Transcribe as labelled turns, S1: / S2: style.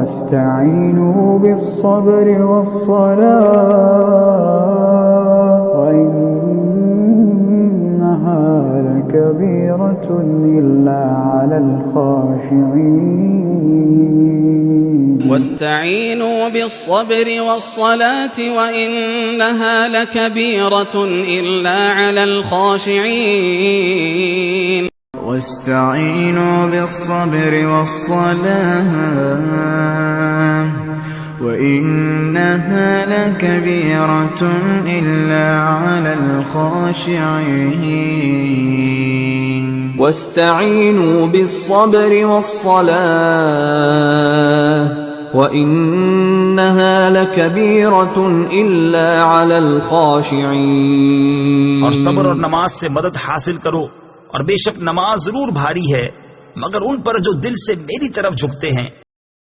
S1: واستعينوا بالصبر والصلاة وإنها لكبيرة إلا على الخاشعين.
S2: واستعينوا بالصبر والصلاة وإنها لكبيرة إلا على الخاشعين.
S3: واستعينوا بالصبر والصلاة وإنها لكبيرة إلا على الخاشعين.
S4: واستعينوا بالصبر والصلاة وإنها لكبيرة إلا على الخاشعين.
S5: और सब्र और नमाज से मदद हासिल करो, और बेशक नमाज जरूर भारी है, मगर उन पर जो दिल से मेरी तरफ झुकते हैं।